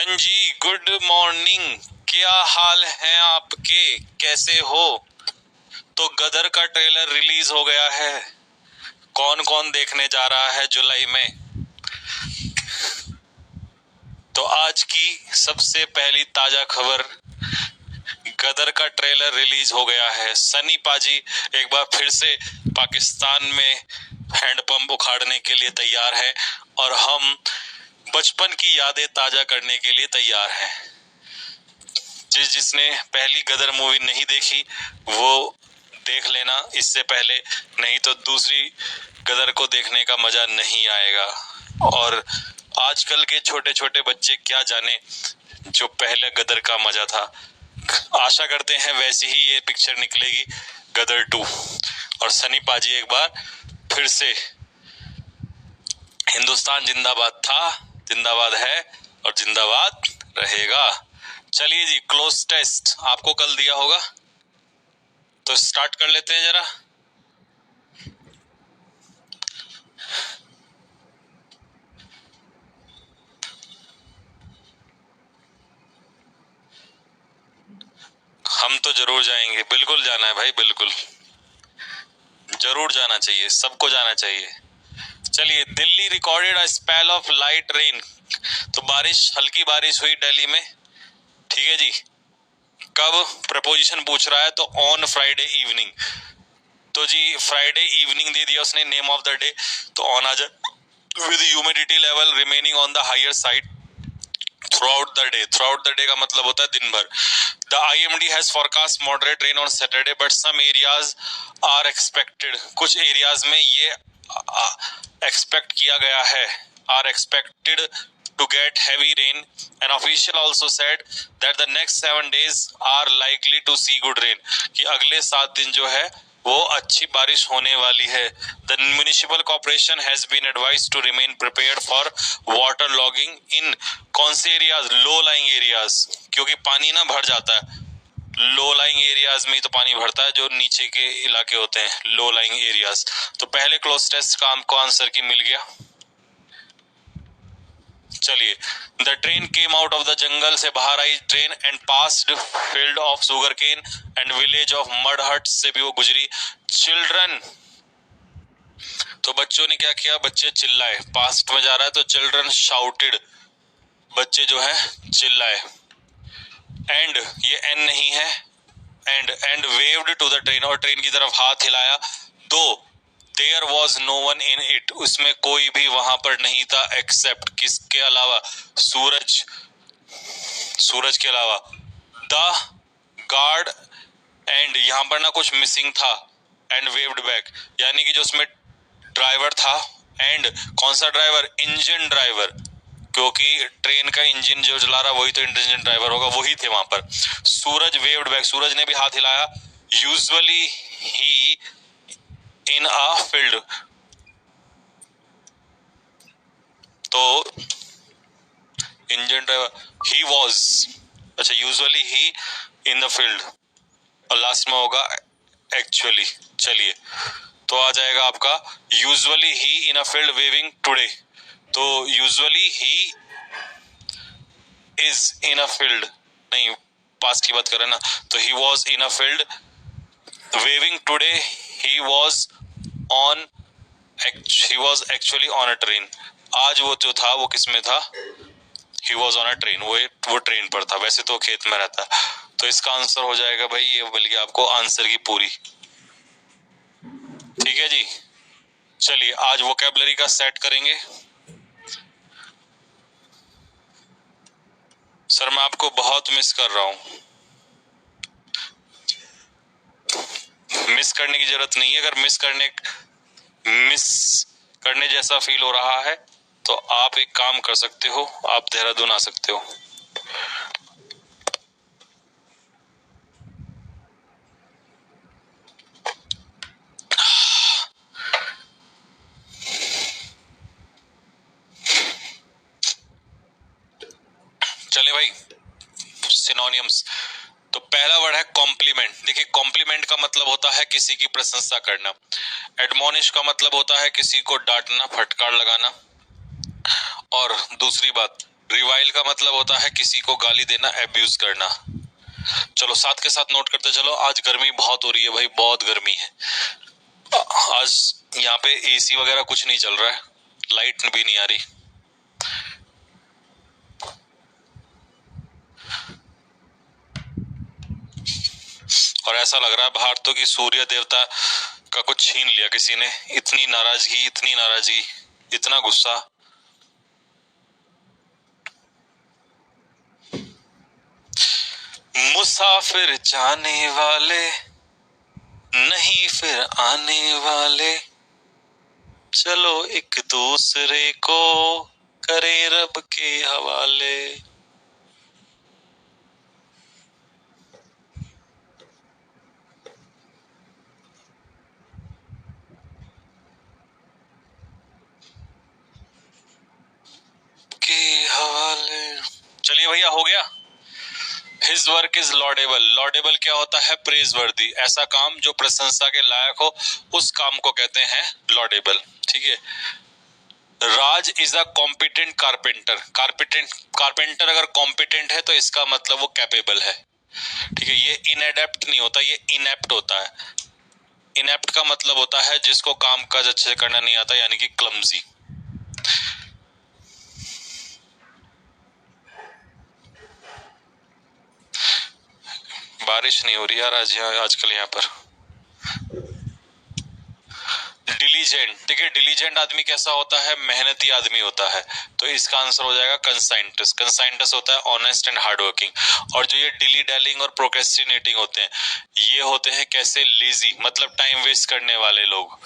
हाँ जी, good morning. क्या हाल है आपके, कैसे हो? तो गदर का ट्रेलर रिलीज हो गया है। कौन कौन देखने जा रहा है जुलाई में? तो आज की सबसे पहली ताजा खबर, गदर का ट्रेलर रिलीज हो गया है। सनी पाजी एक बार फिर से पाकिस्तान में हैंडपंप उखाड़ने के लिए तैयार है और हम बचपन की यादें ताजा करने के लिए तैयार हैं। जिसने पहली गदर मूवी नहीं देखी वो देख लेना इससे पहले, नहीं तो दूसरी गदर को देखने का मजा नहीं आएगा। और आजकल के छोटे छोटे बच्चे क्या जाने जो पहले गदर का मजा था। आशा करते हैं वैसी ही ये पिक्चर निकलेगी, गदर 2। और सनी पाजी एक बार फिर से, हिंदुस्तान जिंदाबाद था, जिंदाबाद है और जिंदाबाद रहेगा। चलिए जी, क्लोज टेस्ट आपको कल दिया होगा तो स्टार्ट कर लेते हैं जरा। हम तो जरूर जाएंगे, बिल्कुल जाना है भाई, बिल्कुल जरूर जाना चाहिए, सबको जाना चाहिए। चलिए, Delhi recorded a spell of light rain. तो बारिश, हल्की बारिश हुई दिल्ली में, ठीक है जी। कब? प्रपोजिशन पूछ रहा है तो ऑन फ्राइडे इवनिंग। तो जी फ्राइडे इवनिंग दे दिया उसने नेम ऑफ द डे, तो ऑन आ जाए। With humidity level remaining on the higher side throughout the day. Throughout the day का मतलब होता है दिन भर। The IMD has forecast moderate rain on Saturday but some areas are expected. कुछ एरियाज में ये एक्सपेक्ट किया गया है, are expected to get heavy rain. An official also said that the next 7 days are likely to see good rain. कि अगले 7 दिन जो है वो अच्छी बारिश होने वाली है। The municipal corporation has been advised to remain prepared for water logging in कौन से एरियाज? लो लाइंग एरियाज, क्योंकि पानी ना भर जाता है। लो लाइंग एरियाज में ही तो पानी भरता है, जो नीचे के इलाके होते हैं, लो लाइंग एरियाज। तो पहले क्लोज टेस्ट का हमको आंसर की मिल गया। चलिए, the train came out of the jungle, से बाहर आई train and passed field of sugar cane and village of mud hut, से भी वो गुजरी। चिल्ड्रन, तो बच्चों ने क्या किया? बच्चे चिल्लाए। पास्ट में जा रहा है तो चिल्ड्रन शाउटेड, बच्चे जो है चिल्लाए। एंड, ये एन नहीं है, and waved to the train, और ट्रेन की तरफ हाथ हिलाया। Though there was no one in it, उसमें कोई भी वहां पर नहीं था, एक्सेप्ट किसके अलावा? सूरज, सूरज के अलावा। द गार्ड, एंड यहां पर ना कुछ मिसिंग था, एंड वेव्ड बैक, यानी कि जो उसमें ड्राइवर था, एंड कौन सा ड्राइवर? इंजन ड्राइवर, क्योंकि ट्रेन का इंजन जो चला रहा वही तो इंजन ड्राइवर होगा, वही थे वहां पर। सूरज वेव्ड बैक, सूरज ने भी हाथ हिलाया। Usually he in a field, तो इंजन ड्राइवर ही वॉज, अच्छा usually he in the field, और लास्ट में होगा एक्चुअली। चलिए, तो आ जाएगा आपका usually he in a field waving today. तो usually he is in a field, नहीं पास्ट की बात करें ना, तो he was in a field waving today, he was on, he was actually on a train। आज वो जो था वो किस में था? he was on a train, वो ट्रेन पर था, वैसे तो खेत में रहता। तो इसका आंसर हो जाएगा भाई, ये मिल गया आपको आंसर की पूरी। ठीक है जी, चलिए आज वोकैबुलरी का सेट करेंगे। सर मैं आपको बहुत मिस कर रहा हूं। मिस करने की जरूरत नहीं है, अगर मिस करने जैसा फील हो रहा है तो आप एक काम कर सकते हो, आप देहरादून आ सकते हो। चले भाई, सिनोनिम्स। तो पहला वर्ड है कॉम्प्लीमेंट। देखिए, कॉम्प्लीमेंट का मतलब होता है किसी की प्रशंसा करना। एडमोनिश का मतलब होता है किसी को डांटना, फटकार लगाना। और दूसरी बात, रिवाइल का मतलब होता है किसी को गाली देना, एब्यूज करना। चलो साथ के साथ नोट करते चलो। आज गर्मी बहुत हो रही है भाई, बहुत गर्मी है आज। यहाँ पे एसी वगैरह कुछ नहीं चल रहा है, लाइट भी नहीं आ रही। और ऐसा लग रहा है बाहर तो कि सूर्य देवता का कुछ छीन लिया किसी ने। इतनी नाराजगी, इतनी नाराजगी, इतना गुस्सा। मुसाफिर जाने वाले, नहीं फिर आने वाले, चलो एक दूसरे को करे रब के हवाले। के हवाले। चलिए भैया, हो गया। His work is laudable. Laudable क्या होता है? प्रेज वर्दी। ऐसा काम जो प्रशंसा के लायक हो, उस काम को कहते हैं लॉडेबल। ठीक है। Raj is a competent carpenter. Carpenter अगर कॉम्पिटेंट है तो इसका मतलब वो कैपेबल है। ठीक है। ये इनएडेप्ट नहीं होता, ये इनएप्ट होता है। इनएप्ट का मतलब होता है जिसको काम काज अच्छे से करना नहीं आता, यानी कि क्लमजी। बारिश नहीं हो रही यार आज, आजकल यहाँ पर। डिलीजेंट। देखिए डिलीजेंट आदमी कैसा होता है? मेहनती आदमी होता है। तो इसका आंसर हो जाएगा कंसाइंटस। कंसाइंटस होता है ऑनेस्ट एंड हार्ड वर्किंग। और जो ये डिली डैलिंग और प्रोक्रेस्टिनेटिंग होते हैं, ये होते हैं कैसे? लेजी, मतलब टाइम वेस्ट करने वाले लोग।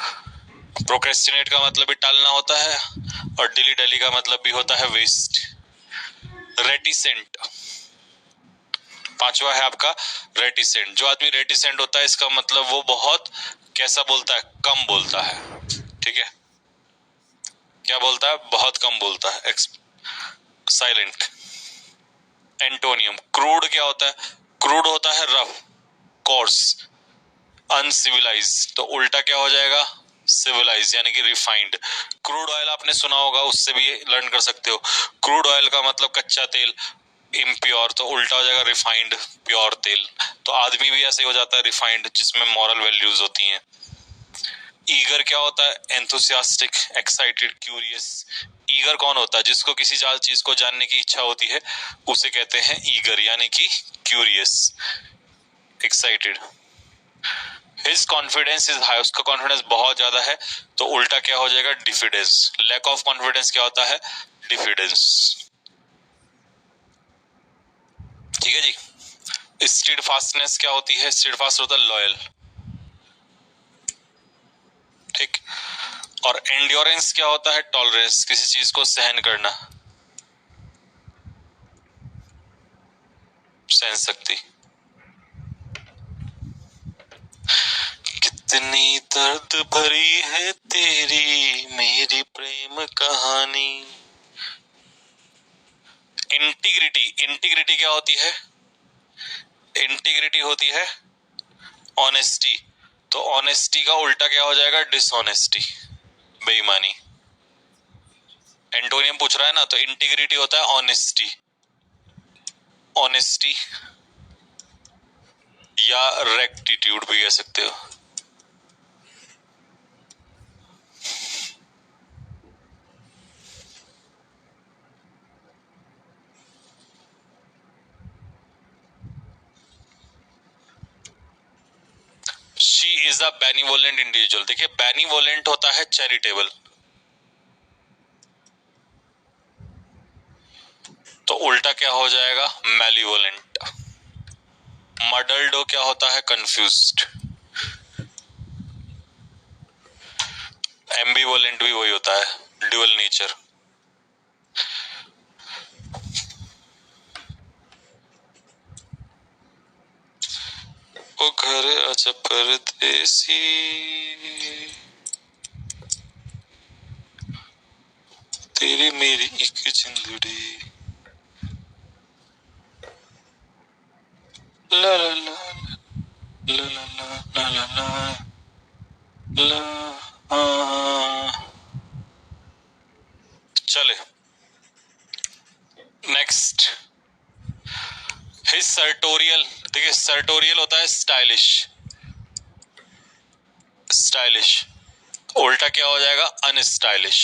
प्रोक्रेस्टिनेट का मतलब भी टालना होता है, और डिली डैली का मतलब भी होता है वेस्ट। रेटिसेंट। पांचवा है आपका रेटिसेंट। जो आदमी रेटिसेंट होता है, इसका मतलब वो बहुत कैसा बोलता है? कम बोलता है। ठीक है। क्या बोलता है? बहुत कम बोलता है। साइलेंट। एंटोनियम। क्रूड क्या होता है? क्रूड होता है रफ, कोर्स, अनसिविलाइज। तो उल्टा क्या हो जाएगा? सिविलाइज, यानी कि रिफाइंड। क्रूड ऑयल आपने सुना होगा, उससे भी लर्न कर सकते हो। क्रूड ऑयल का मतलब कच्चा तेल, इम्प्योर। तो उल्टा हो जाएगा रिफाइंड, प्योर तेल। तो आदमी भी ऐसे हो जाता है रिफाइंड, जिसमें मॉरल वैल्यूज होती हैं। ईगर क्या होता है? Enthusiastic, excited, curious. ईगर कौन होता है? जिसको किसी चीज को जानने की इच्छा होती है, उसे कहते हैं ईगर, यानी कि curious, excited. His confidence is high. उसका कॉन्फिडेंस बहुत ज्यादा है। तो उल्टा क्या हो जाएगा? डिफिडेंस। लैक ऑफ कॉन्फिडेंस क्या होता है? डिफिडेंस। ठीक है जी। स्टीड फास्टनेस क्या होती है? स्टीड फास्ट होता है लॉयल। ठीक। और एंड्योरेंस क्या होता है? टॉलरेंस, किसी चीज को सहन करना, सहन शक्ति। कितनी दर्द भरी है तेरी मेरी प्रेम कहानी। इंटीग्रिटी। इंटीग्रिटी क्या होती है? इंटीग्रिटी होती है ऑनेस्टी। तो ऑनेस्टी का उल्टा क्या हो जाएगा? डिसऑनेस्टी, बेईमानी। एंटोनियम पूछ रहा है ना, तो इंटीग्रिटी होता है ऑनेस्टी, ऑनेस्टी, या रेक्टिट्यूड भी कह सकते हो। She is a benevolent individual. देखिए बेनिवोलेंट होता है चैरिटेबल, तो उल्टा क्या हो जाएगा? मैलिवोलेंट। मडल्डो क्या होता है? कंफ्यूज्ड। एम्बिवोलेंट भी वही होता है, ड्यूअल नेचर। ओ घर अच्छा परदेसी, तेरी मेरी एक जिंदड़ी, ला ला ला ला ला ला ला ला ला। हाँ। चले नेक्स्ट, हिज सर्टोरियल, देखिए सर्टोरियल होता है स्टाइलिश, स्टाइलिश उल्टा क्या हो जाएगा, अनस्टाइलिश।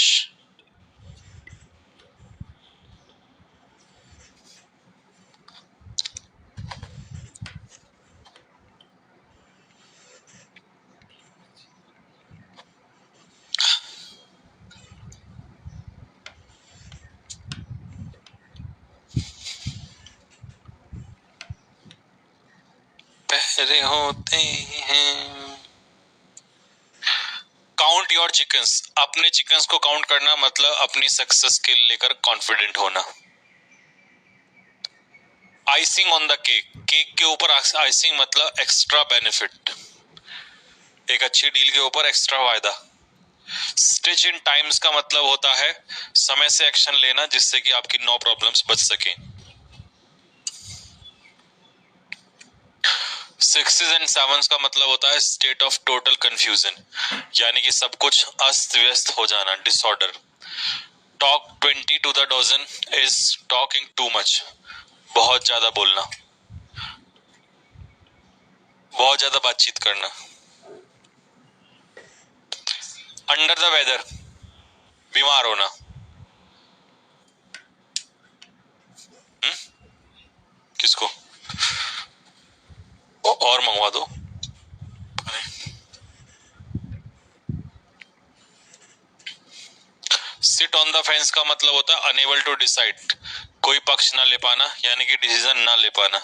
पहरे होते हैं। काउंट योर चिकन्स, अपने चिकन्स को काउंट करना मतलब अपनी सक्सेस के लेकर कॉन्फिडेंट होना। Icing on the cake, cake के ऊपर आइसिंग मतलब एक्स्ट्रा बेनिफिट, एक अच्छी डील के ऊपर एक्स्ट्रा वायदा। स्टिच इन टाइम्स का मतलब होता है समय से एक्शन लेना जिससे कि आपकी नो प्रॉब्लम्स बच सके। सिक्सेस एंड सेवंस का मतलब होता है स्टेट ऑफ टोटल कंफ्यूजन, यानी कि सब कुछ अस्त व्यस्त हो जाना, disorder. Talk 20 to the dozen is talking too much, बहुत ज्यादा बोलना, बहुत ज्यादा बातचीत करना। अंडर द वेदर, बीमार होना। किसको और मंगवा दो। सिट ऑन द फेंस का मतलब होता है अनेबल टू डिसाइड, कोई पक्ष ना ले पाना, यानी कि डिसीजन ना ले पाना।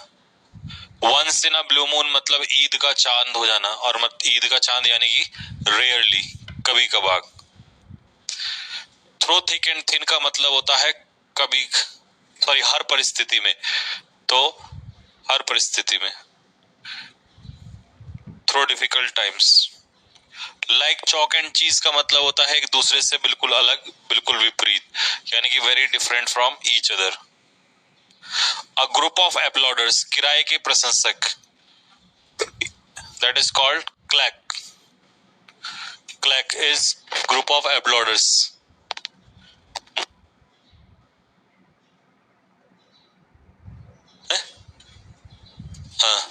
Once in a blue moon मतलब ईद का चांद हो जाना, और ईद का चांद यानी कि रेयरली, कभी कभार। थ्रो थिक एंड थिन का मतलब होता है कभी, सॉरी, हर परिस्थिति में, तो हर परिस्थिति में। Through difficult times. Like chalk and cheese का मतलब होता है एक दूसरे से बिल्कुल अलग, बिल्कुल विपरीत, यानी कि very different from each other. A group of applauders, किराए के प्रशंसक, that is called claque. Claque is group of applauders. हाँ,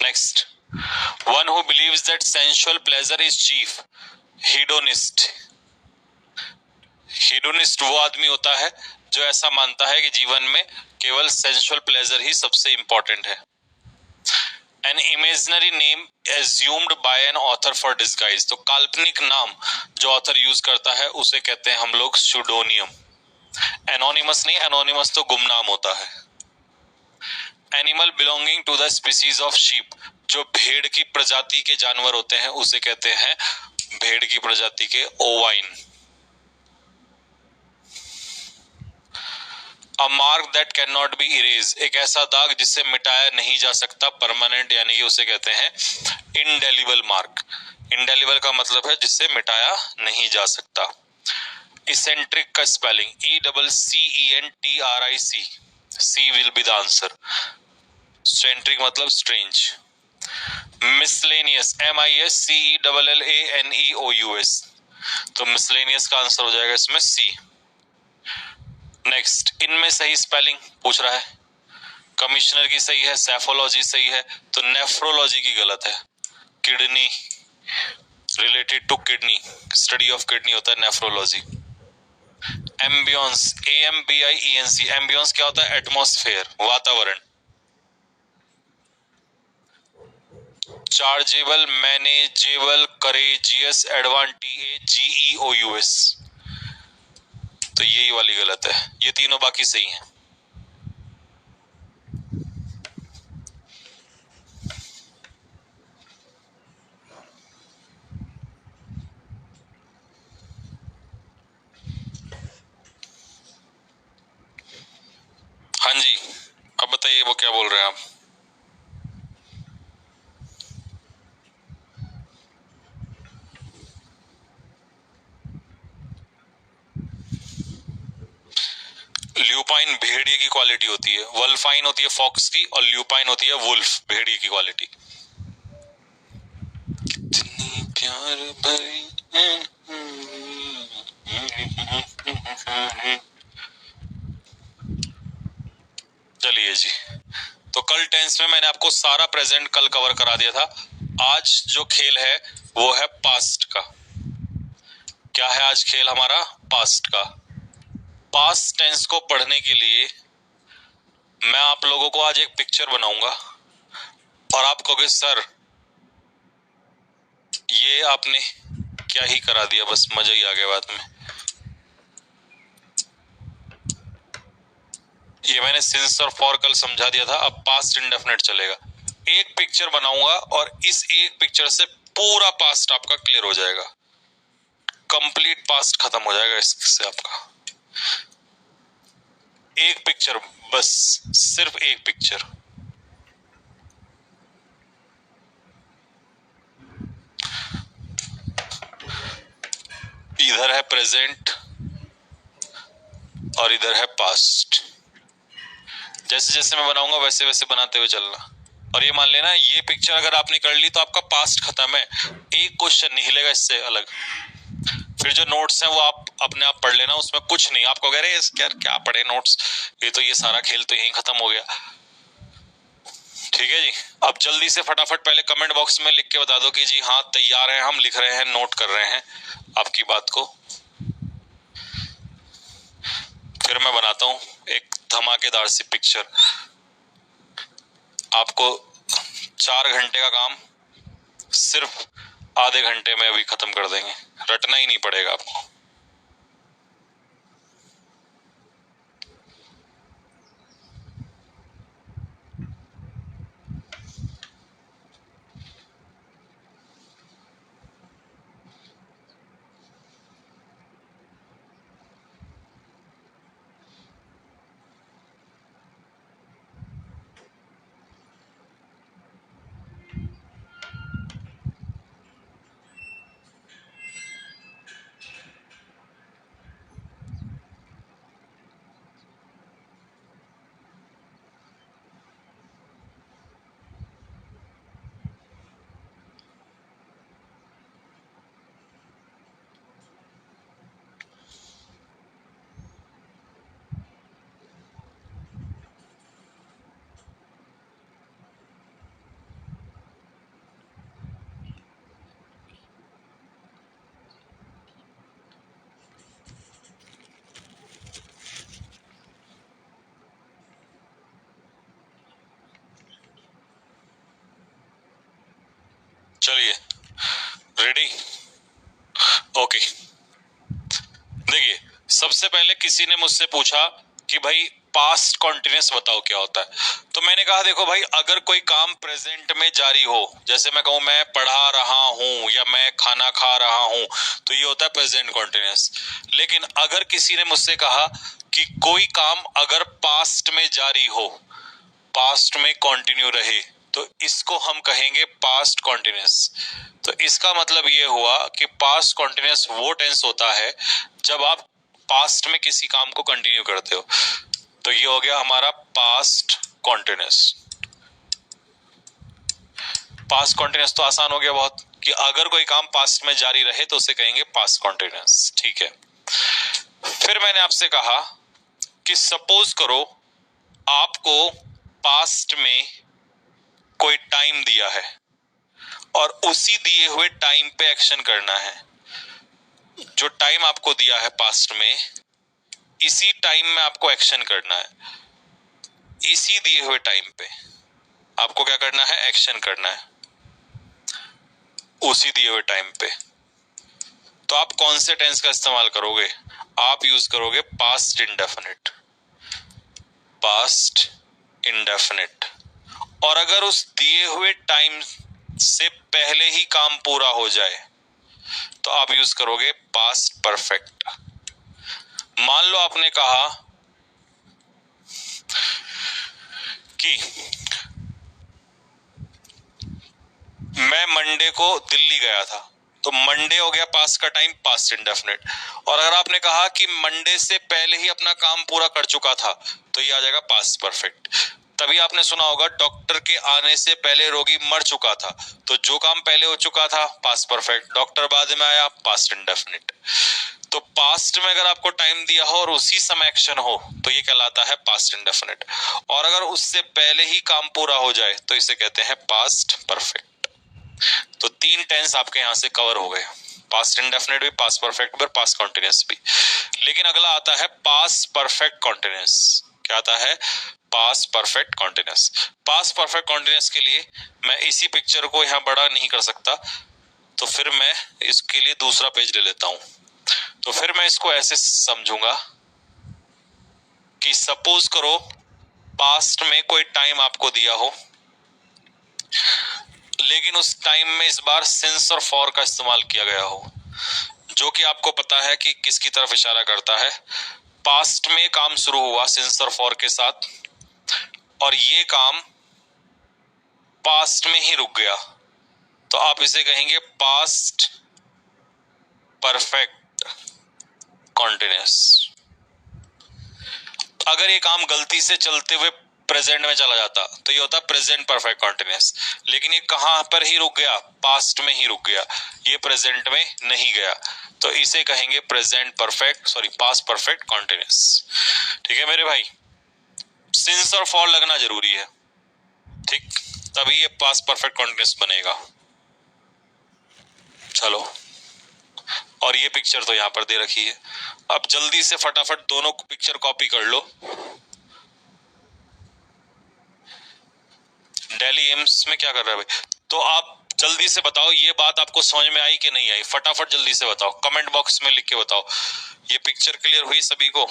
next, one who believes that sensual pleasure is chief, hedonist. Hedonist वो आदमी होता है जो ऐसा मानता है कि जीवन में केवल सेंसुअल प्लेजर ही सबसे इंपॉर्टेंट है। An imaginary name assumed by an author for disguise, तो काल्पनिक नाम जो ऑथर यूज करता है उसे कहते हैं हम लोग सुडोनियम। एनोनिमस नहीं, एनोनिमस तो गुमनाम होता है। Animal belonging to the species of sheep, जो भेड़ की प्रजाति के जानवर होते हैं उसे कहते हैं भेड़ की प्रजाति के ovine. A mark that can not be erase, एक ऐसा दाग जिससे मिटाया नहीं जा सकता, परमानेंट, यानी कि उसे कहते हैं इंडेलिबल मार्क। इंडेलिबल का मतलब है जिससे मिटाया नहीं जा सकता। इसेंट्रिक का spelling ECCENTRIC, C will be the answer. Centric मतलब स्ट्रेंज। मिसलेनियस, MISCELLANEOUS, तो मिसलेनियस का आंसर हो जाएगा इसमें सी। नेक्स्ट, इनमें सही स्पेलिंग पूछ रहा है। कमिश्नर की सही है, सेफोलॉजी सही है, तो नेफ्रोलॉजी की गलत है। Kidney, related to kidney, study of kidney होता है नेफ्रोलॉजी। एम्बियंस, AMBIENC, एम्बियंस क्या होता है, एटमॉस्फेयर, वातावरण। चार्जेबल, मैनेजेबल, करेजियस, एडवांटेजियस, तो यही वाली गलत है, ये तीनों बाकी सही हैं। हाँ जी, अब बताइए वो क्या बोल रहे हैं आप। ल्यूपाइन भेड़िए की क्वालिटी होती है, वल्फाइन होती है फॉक्स की, और ल्यूपाइन होती है वुल्फ, भेड़िए की क्वालिटी। कितनी प्यार भरी चलिए जी, तो कल टेंस में मैंने आपको सारा प्रेजेंट कल कवर करा दिया था। आज जो खेल है वो है पास्ट का। क्या है आज खेल हमारा? पास्ट का। पास्ट टेंस को पढ़ने के लिए मैं आप लोगों को आज एक पिक्चर बनाऊंगा और आप कहोगे सर ये आपने क्या ही करा दिया, बस मजा ही आ गया बात में। ये मैंने सिंस और फॉर कल समझा दिया था, अब पास्ट इंडेफिनिट चलेगा। एक पिक्चर बनाऊंगा और इस एक पिक्चर से पूरा पास्ट आपका क्लियर हो जाएगा, कंप्लीट पास्ट खत्म हो जाएगा इससे आपका। एक पिक्चर, बस सिर्फ एक पिक्चर। इधर है प्रेजेंट और इधर है पास्ट। जैसे जैसे मैं बनाऊंगा वैसे वैसे बनाते हुए चलना। और ये मान लेना ये पिक्चर अगर आपने कर ली तो आपका पास्ट खत्म है, एक क्वेश्चन नहीं हिलेगा इससे अलग। फिर जो नोट्स हैं वो आप अपने आप पढ़ लेना, उसमें कुछ नहीं आपको कह रहे यार क्या पढ़े नोट्स, ये तो ये सारा खेल तो यहीं खत्म हो गया। ठीक है जी, अब जल्दी से फटाफट पहले कमेंट बॉक्स में लिख के बता दो कि जी हाँ तैयार है, हम लिख रहे हैं, नोट कर रहे हैं आपकी बात को। फिर मैं बनाता हूं एक धमाकेदार सी पिक्चर। आपको 4 घंटे का काम सिर्फ आधे घंटे में अभी खत्म कर देंगे, रटना ही नहीं पड़ेगा आपको। चलिए रेडी, ओके। देखिए सबसे पहले किसी ने मुझसे पूछा कि भाई पास्ट कॉन्टिन्यूस बताओ क्या होता है। तो मैंने कहा देखो भाई, अगर कोई काम प्रेजेंट में जारी हो, जैसे मैं कहूं मैं पढ़ा रहा हूं या मैं खाना खा रहा हूं, तो ये होता है प्रेजेंट कॉन्टिन्यूस। लेकिन अगर किसी ने मुझसे कहा कि कोई काम अगर पास्ट में जारी हो, पास्ट में कंटिन्यू रहे, तो इसको हम कहेंगे पास्ट कॉन्टिन्यूस। तो इसका मतलब ये हुआ कि पास्ट कॉन्टिन्यूस वो टेंस होता है जब आप पास्ट में किसी काम को कंटिन्यू करते हो। तो ये हो गया हमारा पास्ट कॉन्टिन्यूस। पास्ट कॉन्टिन्यूस तो आसान हो गया बहुत, कि अगर कोई काम पास्ट में जारी रहे तो उसे कहेंगे पास्ट कॉन्टिन्यूस। ठीक है, फिर मैंने आपसे कहा कि सपोज करो आपको पास्ट में कोई टाइम दिया है और उसी दिए हुए टाइम पे एक्शन करना है। जो टाइम आपको दिया है पास्ट में, इसी टाइम में आपको एक्शन करना है, इसी दिए हुए टाइम पे आपको क्या करना है, एक्शन करना है। उसी दिए हुए टाइम पे। तो आप कौन से टेंस का इस्तेमाल करोगे? आप यूज करोगे पास्ट इंडेफिनिट, पास्ट इंडेफिनिट। और अगर उस दिए हुए टाइम से पहले ही काम पूरा हो जाए तो आप यूज करोगे पास्ट परफेक्ट। मान लो आपने कहा कि मैं मंडे को दिल्ली गया था, तो मंडे हो गया पास्ट का टाइम, पास्ट इंडेफिनिट। और अगर आपने कहा कि मंडे से पहले ही अपना काम पूरा कर चुका था तो ये आ जाएगा पास्ट परफेक्ट। तभी आपने सुना होगा डॉक्टर के आने से पहले रोगी मर चुका था, तो जो काम पहले हो चुका था पास्ट परफेक्ट, डॉक्टर बाद में आया पास्ट इंडेफिनिट। तो पास्ट में अगर आपको टाइम दिया हो और उसी समय एक्शन हो तो ये कहलाता है पास्ट इंडेफिनिट। और अगर उससे पहले ही काम पूरा हो जाए तो इसे कहते हैं पास्ट परफेक्ट। तो 3 टेंस आपके यहां से कवर हो गए, पास्ट इंडेफिनिट भी, पास्ट परफेक्ट भी, पास्ट कॉन्टिन्यूअस भी। लेकिन अगला आता है पास्ट परफेक्ट कॉन्टिन्यूअस। क्या आता है? Past perfect continuous. Past perfect continuous के लिए मैं इसी पिक्चर को यहां बड़ा नहीं कर सकता, तो फिर मैं इसके लिए दूसरा पेज ले लेता हूं। तो फिर मैं इसको ऐसे समझूंगा कि सपोज करो पास्ट में कोई टाइम आपको दिया हो, लेकिन उस टाइम में इस बार सिंस और फॉर का इस्तेमाल किया गया हो, जो कि आपको पता है कि किसकी तरफ इशारा करता है। पास्ट में काम शुरू हुआ सिंस और फॉर के साथ और ये काम पास्ट में ही रुक गया, तो आप इसे कहेंगे पास्ट परफेक्ट कॉन्टिन्यूअस। अगर ये काम गलती से चलते हुए प्रेजेंट में चला जाता तो ये होता प्रेजेंट परफेक्ट कॉन्टिन्यूअस। लेकिन ये कहां पर ही रुक गया? पास्ट में ही रुक गया, ये प्रेजेंट में नहीं गया, तो इसे कहेंगे present perfect, sorry past perfect continuous. ठीक है मेरे भाई, सिंस और फॉर लगना जरूरी है, ठीक, तभी ये पास्ट परफेक्ट कॉन्टिन्यूअस बनेगा। चलो, और ये पिक्चर तो यहां पर दे रखी है। अब जल्दी से फटाफट दोनों पिक्चर कॉपी कर लो। दिल्ली एम्स में क्या कर रहा है भाई? तो आप जल्दी से बताओ ये बात आपको समझ में आई कि नहीं आई? फटाफट जल्दी से बताओ, कमेंट बॉक्स में लिख के बताओ। ये पिक्चर क्लियर हुई सभी को?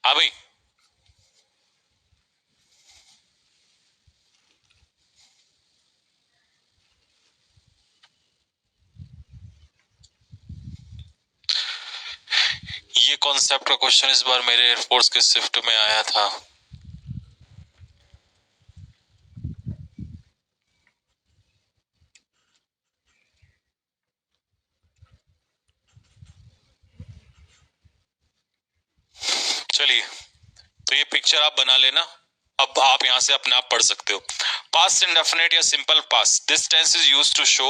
हाँ भाई, ये कॉन्सेप्ट का क्वेश्चन इस बार मेरे एयरफोर्स के शिफ्ट में आया था। चलिए, तो ये पिक्चर आप बना लेना। अब आप यहां से अपने आप पढ़ सकते हो। पास्ट इंडेफिनिट या simple past, this tense is used to show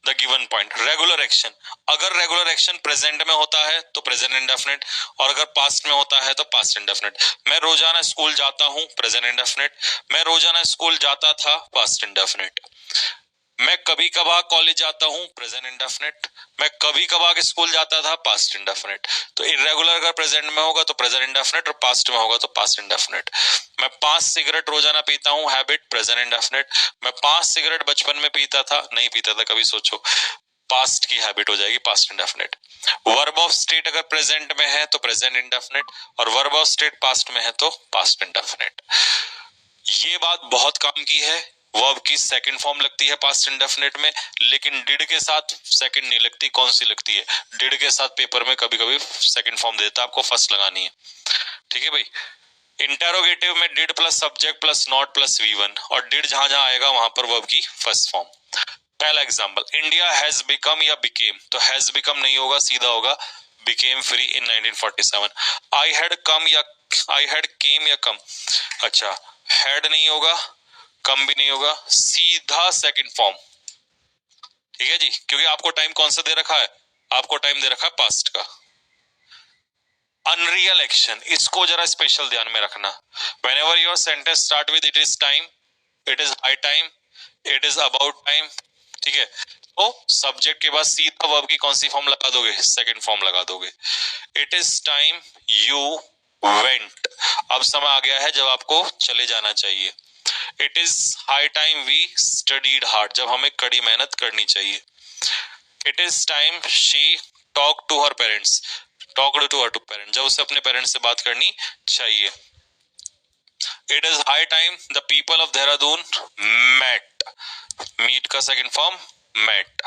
the given point. Regular action, अगर रेगुलर एक्शन प्रेजेंट में होता है तो प्रेजेंट इंडेफिनिट, और अगर पास्ट में होता है तो पास्ट इंडेफिनिट। मैं रोजाना स्कूल जाता हूं, प्रेजेंट इंडेफिनिट। मैं रोजाना स्कूल जाता था, पास्ट इंडेफिनिट। मैं कभी कभार कॉलेज जाता हूं, प्रेजेंट इंडेफिनिट। मैं कभी कभार स्कूल जाता था, पास्ट इंडेफिनिट। तो इरेगुलर अगर प्रेजेंट में होगा तो प्रेजेंट इंडेफिनिट, और पास्ट में होगा तो पास्ट इंडेफिनिट। मैं 5 सिगरेट रोजाना पीता हूं, हैबिट, प्रेजेंट इंडेफिनिट। मैं 5 सिगरेट बचपन में पीता था, नहीं पीता था कभी, सोचो, पास्ट की हैबिट हो जाएगी, past indefinite. Verb of state अगर प्रेजेंट में है तो प्रेजेंट इंडेफिनिट, और वर्ब ऑफ स्टेट पास्ट में है तो पास्ट इंडेफिनिट। ये बात बहुत काम की है। वर्ब की सेकंड फॉर्म लगती है पास्ट इंडेफिनिट में, लेकिन डिड के साथ सेकंड नहीं लगती। कौन सी लगती है? डिड के साथ पेपर में कभी कभी सेकंड फॉर्म देता है, आपको फर्स्ट लगानी है। ठीक है भाई। इंटेरोगेटिव में did plus subject plus not plus V1, और डिड जहां जहां आएगा वहां पर वर्ब की फर्स्ट फॉर्म। पहला एग्जांपल, इंडिया हैज बिकम या बिकेम, तो हैज बिकम नहीं होगा, सीधा होगा became free in 1947। I had come या आई हैड केम या कम, अच्छा, हैड नहीं होगा, कम भी नहीं होगा, सीधा सेकंड फॉर्म। ठीक है जी, क्योंकि आपको टाइम कौन सा दे रखा है? आपको टाइम दे रखा है पास्ट का। अनरियल एक्शन, इसको जरा स्पेशल ध्यान में रखना। Whenever your sentence start with it is time, it is high time, it is about time, ठीक है, तो सब्जेक्ट के बाद सीधा वर्ब की कौन सी फॉर्म लगा दोगे? सेकंड फॉर्म लगा दोगे। It is time you went, अब समय आ गया है जब आपको चले जाना चाहिए। It is high time we studied hard, जब हमें कड़ी मेहनत करनी चाहिए। It is time she talk to her parents, talked to her to parents, जब उसे अपने पेरेंट्स से बात करनी चाहिए। It is high time the people of Dehradun met, meet का second form met.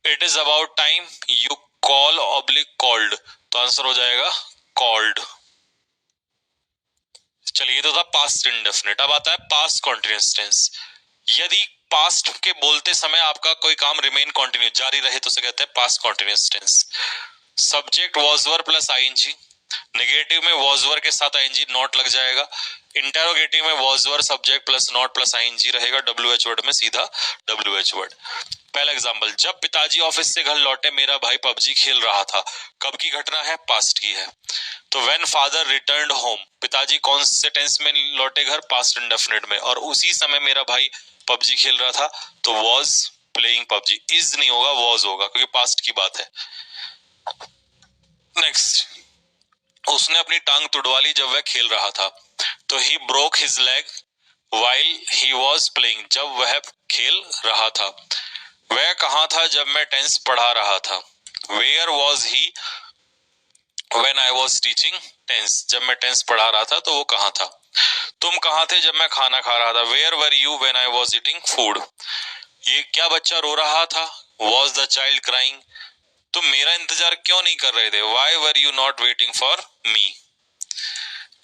It is about time you call oblique called, तो answer हो जाएगा कॉल्ड। चलिए, ये तो था पास्ट इंडेफिनिट। अब आता है पास्ट कॉन्टिन्यूअस टेंस। यदि पास्ट के बोलते समय आपका कोई काम रिमेन कंटिन्यू, जारी रहे, तो उसे कहते हैं past continuous tense. Subject was were plus I N G, negative में वॉज वर के साथ आईएनजी नॉट लग जाएगा। इंटेरोगेटिव में was were subject plus not plus I N G रहेगा, डब्ल्यूएच वर्ड में सीधा डब्ल्यूएच वर्ड। पहला एग्जांपल, जब पिताजी ऑफिस से घर लौटे मेरा भाई पबजी खेल रहा था। कब की घटना है? पास्ट की है। तो व्हेन फादर रिटर्न्ड होम, पिताजी कौन से टेंस में लौटे घर? पास्ट इंडेफिनिट में, और उसी समय मेरा भाई पबजी खेल रहा था, तो वॉज प्लेइंग पबजी। इज नहीं होगा, वॉज होगा, क्योंकि पास्ट की बात है। नेक्स्ट, उसने अपनी टांग तुड़वा ली जब वह खेल रहा था, तो he broke his leg while he was playing, जब वह खेल रहा था। वह कहाँ था जब मैं टेंस पढ़ा रहा था? Where was he when I was teaching tense, जब मैं टेंस पढ़ा रहा था तो वो कहाँ था? तुम कहाँ थे जब मैं खाना खा रहा था? Where were you when I was eating food. ये क्या बच्चा रो रहा था? Was the child crying. तुम मेरा इंतजार क्यों नहीं कर रहे थे? Why were you not waiting for me.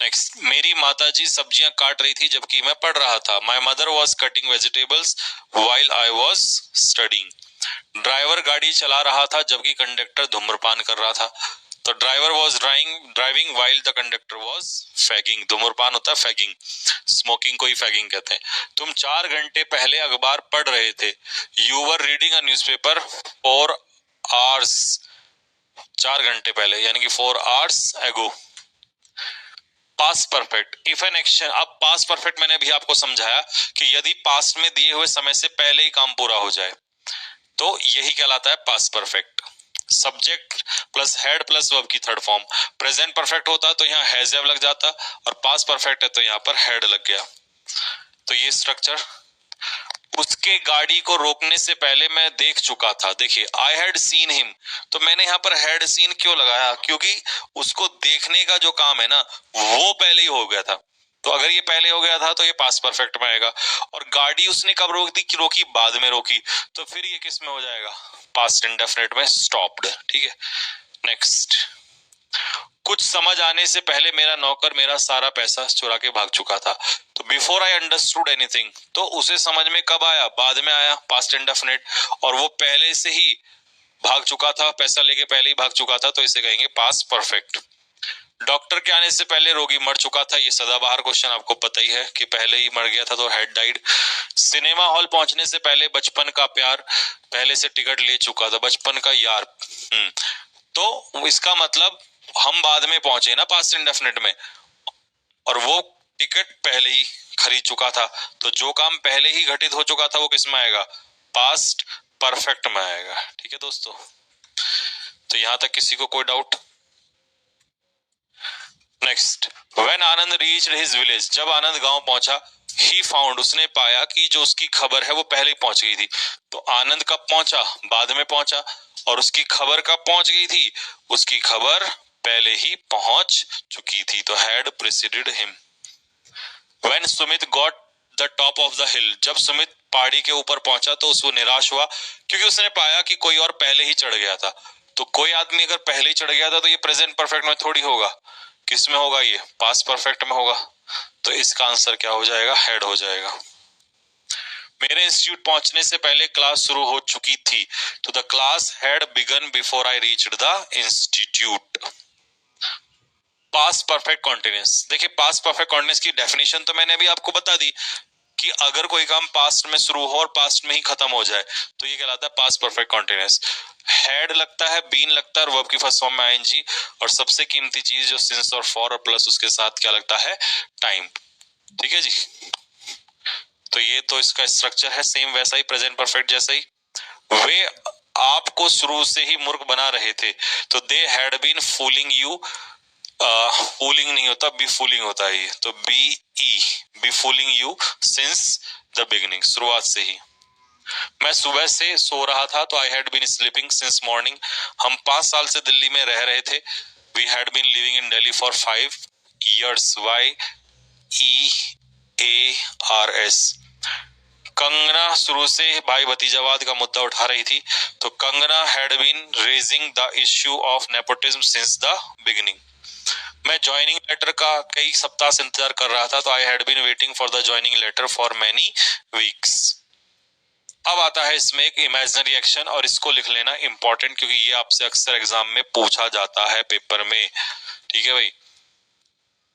Next, मेरी माताजी सब्जियां काट रही थी जबकि मैं पढ़ रहा था। My mother was cutting vegetables while I was studying. Driver गाड़ी चला रहा था जबकि कंडक्टर धूम्रपान कर रहा था। तो driver was driving while the conductor was fagging. धूम्रपान होता है फैगिंग, स्मोकिंग को ही फैगिंग कहते हैं। तुम 4 घंटे पहले अखबार पढ़ रहे थे। You were reading a newspaper 4 hours, 4 घंटे पहले, यानी कि 4 आवर्स एगो। Past perfect, if an action, अब पास्ट परफेक्ट मैंने भी आपको समझाया कि यदि पास्ट में दिए हुए समय से पहले ही काम पूरा हो जाए तो यही कहलाता है past perfect. Subject plus head plus verb की थर्ड फॉर्म। प्रेजेंट परफेक्ट होता तो यहाँ हैज हैव लग जाता, और पास्ट परफेक्ट है तो यहाँ पर हेड लग गया। तो ये स्ट्रक्चर। उसके गाड़ी को रोकने से पहले मैं देख चुका था। देखिए, आई हैड सीन हिम, तो मैंने यहाँ पर हैड सीन क्यों लगाया? क्योंकि उसको देखने का जो काम है ना, वो पहले ही हो गया था। तो अगर ये पहले हो गया था तो ये पास्ट परफेक्ट में आएगा। और गाड़ी उसने कब रोक दी? कि रोकी बाद में रोकी, तो फिर ये किस में हो जाएगा? पास्ट इंडेफिनिट में, स्टॉप्ड। ठीक है, नेक्स्ट। कुछ समझ आने से पहले मेरा नौकर मेरा सारा पैसा चुरा के भाग चुका था। तो बिफोर आई अंडरस्टूड एनीथिंग, तो उसे समझ में कब आया? बाद में आया, पास्ट इंडेफिनिट। और वो पहले से ही भाग चुका था, पैसा लेके पहले ही भाग चुका था, तो इसे कहेंगे पास्ट परफेक्ट। डॉक्टर के आने से पहले रोगी मर चुका था, ये सदाबहार क्वेश्चन आपको पता ही है कि पहले ही मर गया था तो हैड डाइड। सिनेमा हॉल पहुंचने से पहले बचपन का प्यार पहले से टिकट ले चुका था, बचपन का यार। तो इसका मतलब हम बाद में पहुंचे ना पास्ट इंडेफिनिट में, और वो टिकट पहले ही खरीद चुका था। तो जो काम पहले ही घटित हो चुका था वो किस में आएगा? पास्ट परफेक्ट में आएगा। ठीक है दोस्तों, तो यहां तक किसी को कोई doubt? Next, when Anand reached his village, जब आनंद गांव पहुंचा, ही फाउंड, उसने पाया कि जो उसकी खबर है वो पहले ही पहुंच गई थी। तो आनंद कब पहुंचा? बाद में पहुंचा। और उसकी खबर कब पहुंच गई थी? उसकी खबर पहले ही पहुंच चुकी थी, तो had preceded him. When Sumit got the top of the हिल, जब सुमित पहाड़ी के ऊपर पहुंचा तो उसको निराश हुआ, क्योंकि उसने पाया कि कोई और पहले ही चढ़ गया था। तो कोई आदमी अगर पहले ही चढ़ गया था तो ये प्रेजेंट परफेक्ट में थोड़ी होगा, किस में होगा? ये पास्ट परफेक्ट में होगा। तो इसका आंसर क्या हो जाएगा? हेड हो जाएगा। मेरे इंस्टीट्यूट पहुंचने से पहले क्लास शुरू हो चुकी थी, तो the class had begun before I reached the institute. Past perfect continuous, देखिए पास्ट परफेक्ट कॉन्टिन्यूस की डेफिनेशन तो मैंने अभी आपको बता दी कि अगर कोई काम पास्ट में शुरू हो और पास्ट में ही खत्म हो जाए तो ये कहलाता है पास्ट परफेक्ट कॉन्टिन्यूस। हैड लगता है, बीन लगता है, और वर्ब की फर्स्ट फॉर्म में आईएनजी, और सबसे कीमती चीज जो सिंस और फॉर और प्लस उसके साथ क्या लगता है? टाइम। ठीक है जी, तो ये तो इसका स्ट्रक्चर है सेम वैसा ही, प्रेजेंट परफेक्ट जैसा ही। वे आपको शुरू से ही मूर्ख बना रहे थे, तो they had been fooling you. Fooling नहीं होता, बी फूलिंग होता है ये, तो B E, be fooling you since the beginning, शुरुआत से ही। मैं सुबह से सो रहा था, तो I had been sleeping since morning. हम 5 साल से दिल्ली में रह रहे थे, we had been living in Delhi for 5 years, Y E A R S. Kangana शुरू से भाई भतीजावाद का मुद्दा उठा रही थी, तो Kangana had been raising the issue of nepotism since the beginning. मैं ज्वाइनिंग लेटर का कई सप्ताह से इंतजार कर रहा था, तो I had been waiting for the joining letter for many weeks. अब आता है इसमें एक इमेजिनरी एक्शन, और इसको लिख लेना इंपॉर्टेंट, क्योंकि ये आपसे अक्सर एग्जाम में पूछा जाता है पेपर में। ठीक है भाई,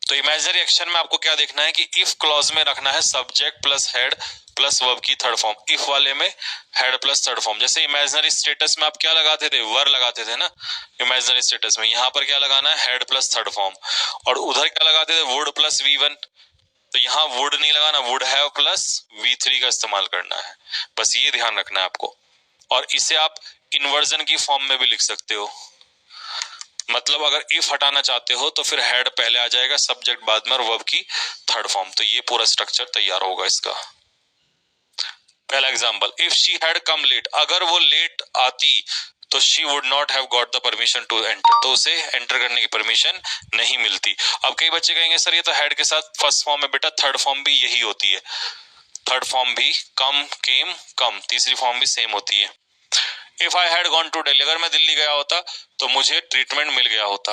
तो इमेजिनरी एक्शन में आपको क्या देखना है कि इफ क्लॉज में रखना है subject plus head plus verb की थर्ड फॉर्म, इफ वाले में हेड प्लस थर्ड फॉर्म। जैसे इमेजिनरी स्टेटस में आप क्या लगाते थे? वर लगाते थे ना इमेजिनरी स्टेटस में। यहाँ पर क्या लगाना है? Head plus third form. और उधर क्या लगाते थे? Would plus V1। तो यहाँ वुड नहीं लगाना, वुड हैव प्लस V3 का इस्तेमाल करना है, बस ये ध्यान रखना है आपको। और इसे आप इन्वर्जन की फॉर्म में भी लिख सकते हो, मतलब अगर इफ हटाना चाहते हो तो फिर हेड पहले आ जाएगा, सब्जेक्ट बाद में, और वर्ब की थर्ड फॉर्म। तो ये पूरा स्ट्रक्चर तैयार होगा इसका। पहला example, if she had come late, अगर वो लेट आती तो she would not have got the permission to enter, तो उसे एंटर करने की परमिशन नहीं मिलती। अब कई बच्चे कहेंगे सर ये तो हेड के साथ फर्स्ट फॉर्म है, बेटा थर्ड फॉर्म भी यही होती है, थर्ड फॉर्म भी कम केम कम, तीसरी फॉर्म भी सेम होती है। If I had gone to Delhi, अगर मैं दिल्ली गया होता तो मुझे ट्रीटमेंट मिल गया होता।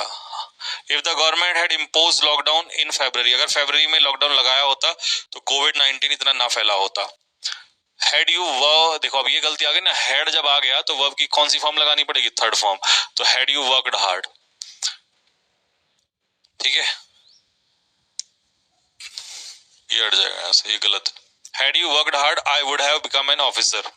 If the government had impose lockdown in February, अगर फरवरी में लॉकडाउन लगाया होता तो कोविड-19 इतना ना फैला होता। हैड यू वर्क, देखो अब ये गलती आ गई ना, हैड जब आ गया तो वर्ब की कौन सी फॉर्म लगानी पड़ेगी? Third form. तो हैड यू वर्कड हार्ड। ठीक है, ये हट जाएगा यहाँ से, ये गलत। Had you worked hard I would have become an officer.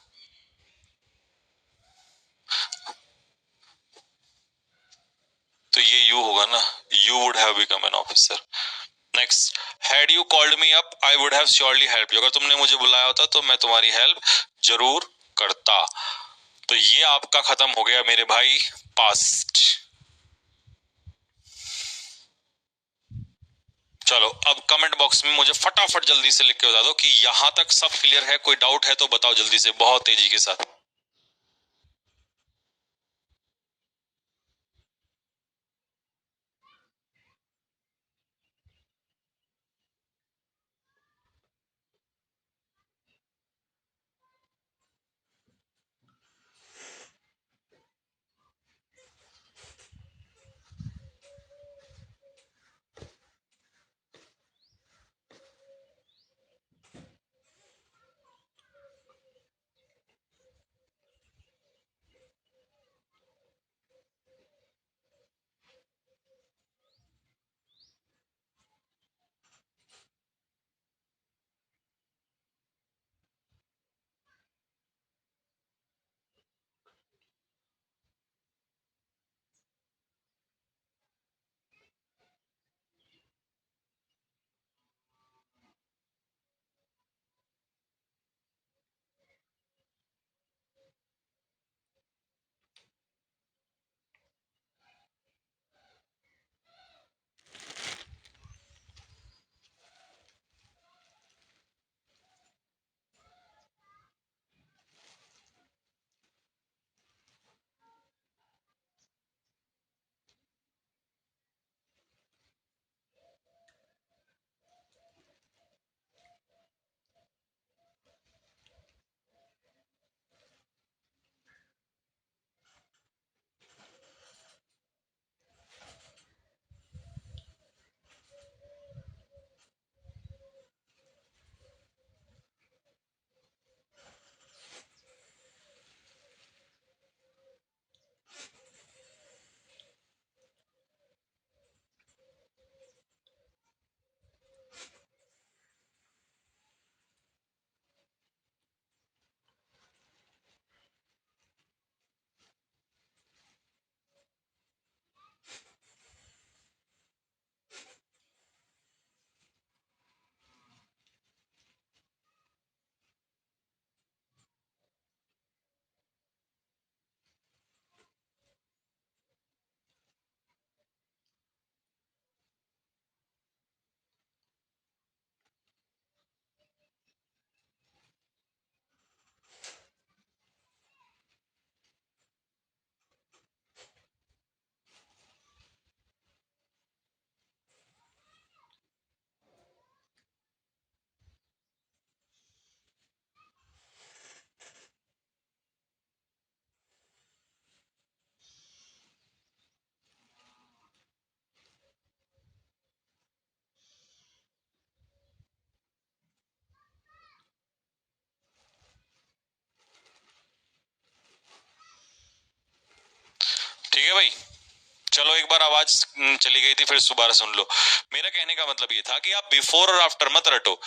तो ये यू होगा ना, you would have become an officer. Next, had you called me up I would have surely help you, अगर तुमने मुझे बुलाया होता तो मैं तुम्हारी हेल्प जरूर करता। तो ये आपका खत्म हो गया मेरे भाई पास्ट। चलो अब कमेंट बॉक्स में मुझे फटाफट जल्दी से लिख के बता दो कि यहां तक सब क्लियर है, कोई डाउट है तो बताओ जल्दी से, बहुत तेजी के साथ। है भाई, चलो एक बार आवाज चली गई थी, फिर दोबारा सुन लो। मेरा कहने का मतलब ये था कि आप बिफोर और आफ्टर मत रटो।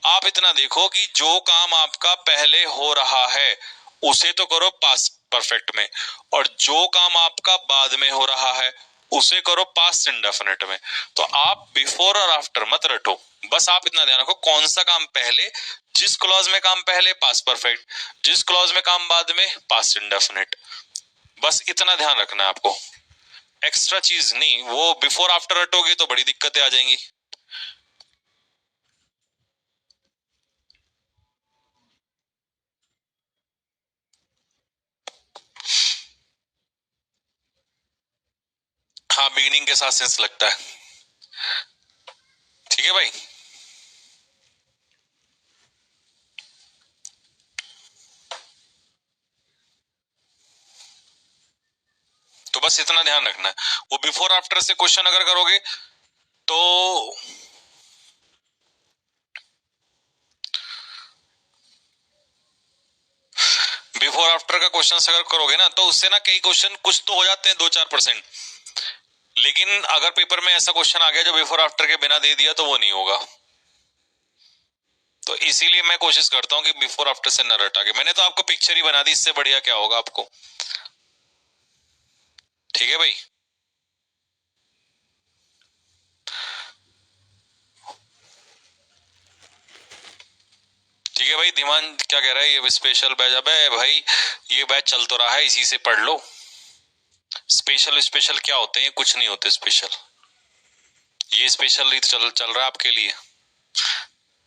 आप इतना देखो कि जो काम आपका पहले हो रहा है उसे तो करो पास्ट परफेक्ट में, और जो काम आपका बाद में हो रहा है उसे करो पास्ट इंडेफिनिट में। तो आप बिफोर और आफ्टर मत रटो, बस आप इतना ध्यान रखो कौन सा काम पहले, जिस क्लॉज में काम पहले पास्ट परफेक्ट, जिस क्लॉज में काम बाद में पास्ट इंडेफिनिट। बस इतना ध्यान रखना है आपको, एक्स्ट्रा चीज नहीं। वो बिफोर आफ्टर हटोगे तो बड़ी दिक्कतें आ जाएंगी। हाँ, बिगिनिंग के साथ सेंस लगता है। ठीक है भाई, तो बस इतना ध्यान रखना है। वो बिफोर आफ्टर से क्वेश्चन अगर करोगे तो बिफोर आफ्टर का क्वेश्चन अगर करोगे ना, तो उससे ना कई क्वेश्चन कुछ तो हो जाते हैं 2-4%, लेकिन अगर पेपर में ऐसा क्वेश्चन आ गया जो बिफोर आफ्टर के बिना दे दिया तो वो नहीं होगा। तो इसीलिए मैं कोशिश करता हूँ कि बिफोर आफ्टर से न रटा के। मैंने तो आपको पिक्चर ही बना दी, इससे बढ़िया क्या होगा आपको। ठीक है भाई, ठीक है भाई। धीमान क्या कह रहा है, ये स्पेशल बैच? अबे भाई, ये बैच चल तो रहा है, इसी से पढ़ लो। स्पेशल स्पेशल क्या होते हैं? कुछ नहीं होते स्पेशल। ये स्पेशल ही चल चल रहा है आपके लिए।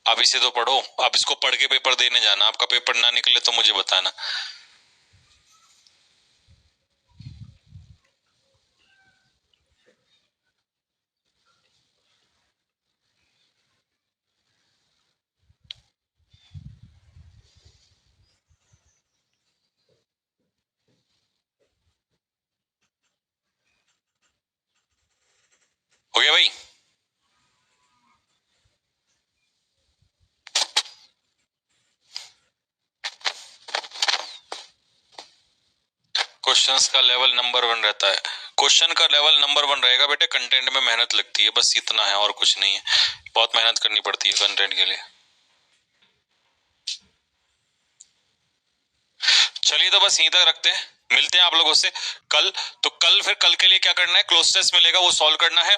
आप इसे तो पढ़ो, आप इसको पढ़ के पेपर देने जाना। आपका पेपर ना निकले तो मुझे बताना। हो गया भाई? क्वेश्चंस का लेवल नंबर 1 रहता है। क्वेश्चन का लेवल नंबर 1 रहेगा बेटे। कंटेंट में मेहनत लगती है, बस इतना है, और कुछ नहीं है। बहुत मेहनत करनी पड़ती है कंटेंट के लिए। चलिए, तो बस यहीं तक रखते हैं, मिलते हैं आप लोगों से कल। तो कल फिर कल के लिए क्या करना है, क्लोज टेस्ट मिलेगा, वो सॉल्व करना है।